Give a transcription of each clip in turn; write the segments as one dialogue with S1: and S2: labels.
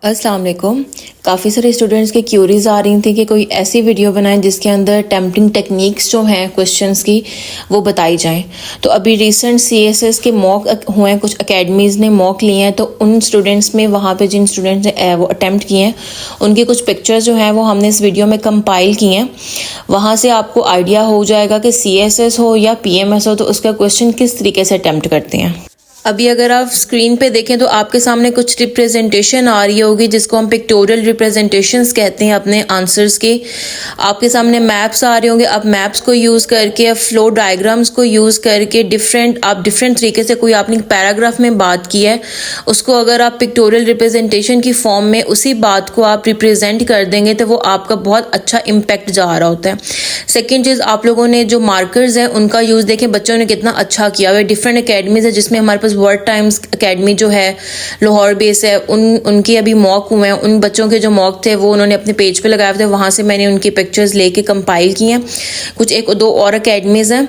S1: अस्सलाम वालेकुम। काफ़ी सारे स्टूडेंट्स की क्यूरीज आ रही थी कि कोई ऐसी वीडियो बनाएं जिसके अंदर टेम्पटिंग टेक्निक्स जो हैं क्वेश्चंस की वो बताई जाएं। तो अभी रिसेंट सीएसएस के मॉक हुए हैं, कुछ अकेडमीज़ ने मॉक लिए हैं, तो उन स्टूडेंट्स में वहाँ पे जिन स्टूडेंट्स ने वो अटैम्प्ट किए हैं उनके कुछ पिक्चर्स जो हैं वो हमने इस वीडियो में कंपाइल किए हैं। वहाँ से आपको आइडिया हो जाएगा कि सीएसएस हो या पीएमएस हो तो उसका क्वेश्चन किस तरीके से अटैम्प्ट करते हैं। अभी अगर आप स्क्रीन पे देखें तो आपके सामने कुछ रिप्रेजेंटेशन आ रही होगी जिसको हम पिक्टोरियल रिप्रेजेंटेशंस कहते हैं अपने आंसर्स के। आपके सामने मैप्स आ रहे होंगे, आप मैप्स को यूज़ करके, फ्लो डायग्राम्स को यूज़ करके डिफरेंट तरीके से कोई आपने पैराग्राफ में बात की है उसको अगर आप पिक्टोरियल रिप्रेजेंटेशन की फॉर्म में उसी बात को आप रिप्रेजेंट कर देंगे तो वो आपका बहुत अच्छा इम्पैक्ट जा रहा होता है। सेकेंड चीज़, आप लोगों ने जो मार्कर्स हैं उनका यूज़ देखें, बच्चों ने कितना अच्छा किया हुआ है। डिफरेंट अकेडमीज है जिसमें हमारे पास वर्ड टाइम्स अकेडमी जो है लाहौर बेस है, उनकी अभी मॉक हुए हैं। उन बच्चों के जो मॉक थे वो उन्होंने अपने पेज पे लगाए थे, वहाँ से मैंने उनकी पिक्चर्स लेके कंपाइल की हैं। कुछ एक दो और अकेडमीज हैं।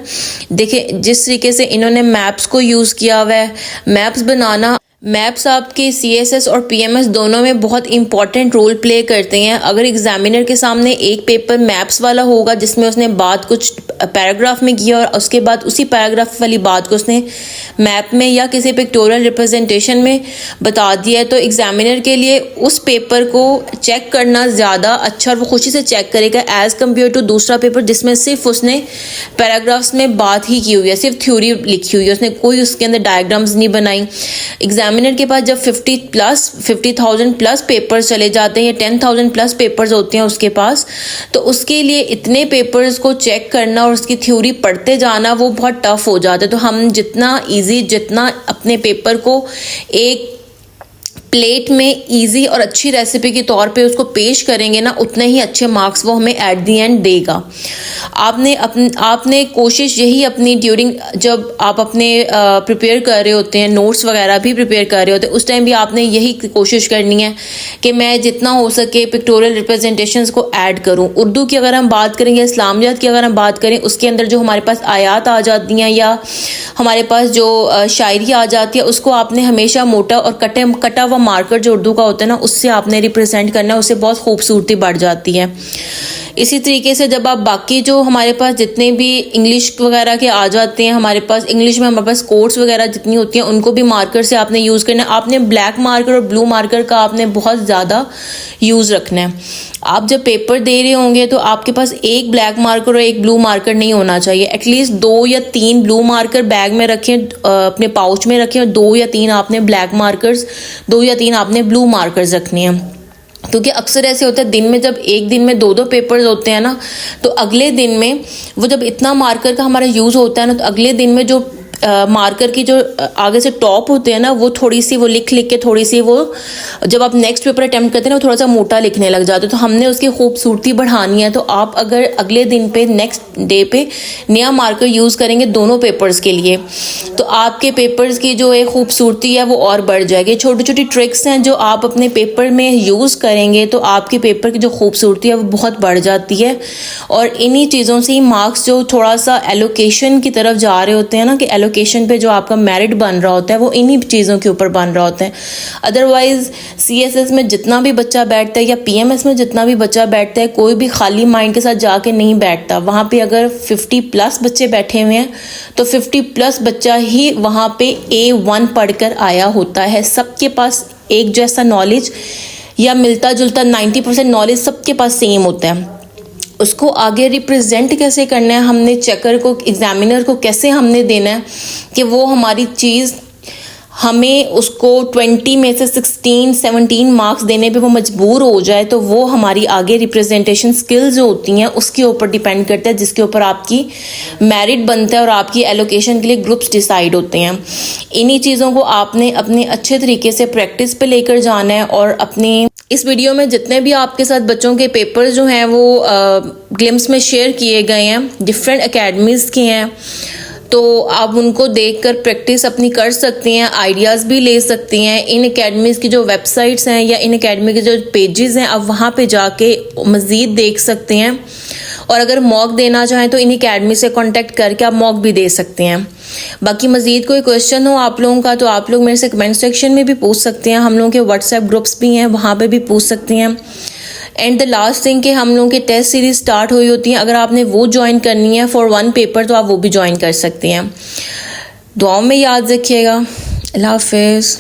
S1: देखिए जिस तरीके से इन्होंने मैप्स को यूज़ किया हुआ है, मैप्स बनाना, मैप्स आपके सीएसएस और पीएमएस दोनों में बहुत इंपॉर्टेंट रोल प्ले करते हैं। अगर एग्जामिनर के सामने एक पेपर मैप्स वाला होगा जिसमें उसने बात कुछ पैराग्राफ में किया और उसके बाद उसी पैराग्राफ वाली बात को उसने मैप में या किसी पिक्टोरियल रिप्रेजेंटेशन में बता दिया है तो एग्जामिनर के लिए उस पेपर को चेक करना ज़्यादा अच्छा और वो खुशी से चेक करेगा एज़ कम्पेयर टू दूसरा पेपर जिसमें सिर्फ उसने पैराग्राफ्स में बात ही की हुई है, सिर्फ थ्योरी लिखी हुई है, उसने कोई उसके अंदर डायग्राम्स नहीं बनाई। एग्जामिनर के पास जब 50,000 प्लस पेपर्स चले जाते हैं या 10,000 प्लस पेपर्स होते हैं उसके पास, तो उसके लिए इतने पेपर्स को चेक करना और उसकी थ्योरी पढ़ते जाना वो बहुत टफ हो जाता है। तो हम जितना अपने पेपर को एक प्लेट में इजी और अच्छी रेसिपी के तौर पे उसको पेश करेंगे ना, उतने ही अच्छे मार्क्स वो हमें एट दी एंड देगा। आपने कोशिश यही अपनी ड्यूरिंग जब आप अपने प्रिपेयर कर रहे होते हैं, नोट्स वगैरह भी प्रिपेयर कर रहे होते हैं, उस टाइम भी आपने यही कोशिश करनी है कि मैं जितना हो सके पिक्टोरियल रिप्रेजेंटेशंस को ऐड करूं। उर्दू की अगर हम बात करें या इस्लामियात की अगर हम बात करें, उसके अंदर जो हमारे पास आयात आ जाती हैं या हमारे पास जो शायरी आ जाती है उसको आपने हमेशा मोटा और कटा हुआ मार्कर जो उर्दू का होता है ना उससे आपने रिप्रेजेंट करना है, उससे बहुत खूबसूरती बढ़ जाती है। इसी तरीके से जब आप बाकी जो हमारे पास जितने भी इंग्लिश वगैरह के आ जाते हैं, हमारे पास इंग्लिश में हमारे पास कोड्स वगैरह जितनी होती हैं उनको भी मार्कर से आपने यूज़ करना है। आपने ब्लैक मार्कर और ब्लू मार्कर का आपने बहुत ज़्यादा यूज़ रखना है। आप जब पेपर दे रहे होंगे तो आपके पास एक ब्लैक मार्कर और एक ब्लू मार्कर नहीं होना चाहिए। एटलीस्ट 2 या 3 ब्लू मार्कर बैग में रखें, अपने पाउच में रखें, और 2 या 3 आपने ब्लैक मार्कर्स, 2 या 3 आपने ब्लू मार्कर्स रखने हैं। क्योंकि अक्सर ऐसे होता है दिन में जब एक दिन में 2 पेपर्स होते हैं ना, तो अगले दिन में वो जब इतना मार्कर का हमारा यूज़ होता है ना, तो अगले दिन में जो मार्कर की जो आगे से टॉप होते हैं ना वो थोड़ी सी वो लिख के थोड़ी सी वो जब आप नेक्स्ट पेपर अटेम्प्ट करते हैं ना वो थोड़ा सा मोटा लिखने लग जाते हैं। तो हमने उसकी खूबसूरती बढ़ानी है। तो आप अगर अगले दिन पे नेक्स्ट डे पे नया मार्कर यूज़ करेंगे दोनों पेपर्स के लिए तो आपके पेपर्स की जो एक खूबसूरती है वो और बढ़ जाएगी। छोटी छोटी ट्रिक्स हैं जो आप अपने पेपर में यूज़ करेंगे तो आपके पेपर की जो खूबसूरती है वो बहुत बढ़ जाती है। और इन्हीं चीज़ों से ही मार्क्स जो थोड़ा सा एलोकेशन की तरफ जा रहे होते हैं ना, कि एलोकेशन पे जो आपका मेरिट बन रहा होता है वो इन्हीं चीज़ों के ऊपर बन रहा होता है। अदरवाइज सीएसएस में जितना भी बच्चा बैठता है या पीएमएस में जितना भी बच्चा बैठता है, कोई भी खाली माइंड के साथ जाके नहीं बैठता। वहाँ पे अगर 50 प्लस बच्चे बैठे हुए हैं तो 50 प्लस बच्चा ही वहाँ पे A1 पढ़कर आया होता है। सबके पास एक जैसा नॉलेज या मिलता जुलता 90% नॉलेज सबके पास सेम होता है। उसको आगे रिप्रेजेंट कैसे करना है, हमने चेकर को, एग्जामिनर को कैसे हमने देना है कि वो हमारी चीज़ हमें उसको 20 में से 16-17 मार्क्स देने पे वो मजबूर हो जाए, तो वो हमारी आगे रिप्रेजेंटेशन स्किल्स जो होती हैं उसके ऊपर डिपेंड करता है, जिसके ऊपर आपकी मेरिट बनता है और आपकी एलोकेशन के लिए ग्रुप्स डिसाइड होते हैं। इन्हीं चीज़ों को आपने अपने अच्छे तरीके से प्रैक्टिस पे लेकर जाना है। और अपने इस वीडियो में जितने भी आपके साथ बच्चों के पेपर जो हैं वो ग्लिम्स में शेयर किए गए हैं, डिफरेंट एकेडमीज़ के हैं, तो आप उनको देखकर प्रैक्टिस अपनी कर सकती हैं, आइडियाज़ भी ले सकती हैं। इन एकेडमीज़ की जो वेबसाइट्स हैं या इन एकेडमी के जो पेजेस हैं आप वहाँ पे जाके मज़ीद देख सकते हैं। और अगर मॉक देना चाहें तो इन अकेडमी से कॉन्टैक्ट करके आप मॉक भी दे सकते हैं। बाकी मज़ीद कोई क्वेश्चन हो आप लोगों का तो आप लोग मेरे से कमेंट सेक्शन में भी पूछ सकते हैं, हम लोगों के व्हाट्सएप ग्रुप्स भी हैं, वहाँ पे भी पूछ सकते हैं। एंड द लास्ट थिंग कि हम लोगों की टेस्ट सीरीज स्टार्ट हुई होती है, अगर आपने वो ज्वाइन करनी है फॉर 1 पेपर तो आप वो भी ज्वाइन कर सकते हैं। दुआओं में याद रखिएगा। अल्लाह हाफिज़।